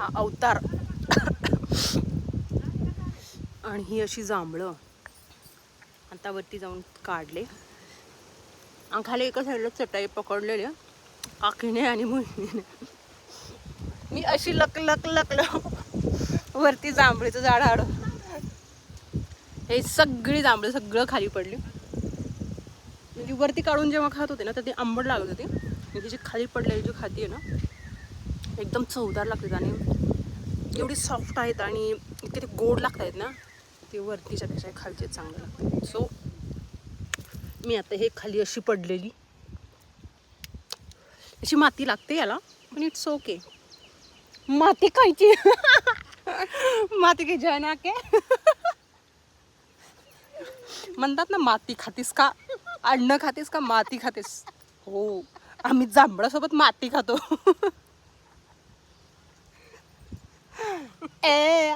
हा अवतार. आणि ही अशी जांभळं आता वरती जाऊन काढले. आणि खाली एका साईडला चटाई पकडलेली आखीने आणि मुलीने. मी अशी लक लक लक वरती जांभळीचं झाड आड. हे सगळी जांभळं सगळं खाली पडली. म्हणजे वरती काढून जेव्हा खात होते ना तर ती आंबट लागत होती. आणि ती जी खाली पडलेली जी खाती आहे ना एकदम चवदार लागतात आणि एवढी सॉफ्ट आहेत आणि इतके ते गोड लागत आहेत ना ते वरतीच्या पेक्षा खालचे चांगले लागतात. सो मी आता हे खाली अशी पडलेली अशी माती लागते याला पण इट्स ओके. माती खायची. माती घ्यायची आहे ना के म्हणतात ना माती खातीस का अन्न खातेस का माती खातेस. हो आम्ही जांभळासोबत माती खातो. ए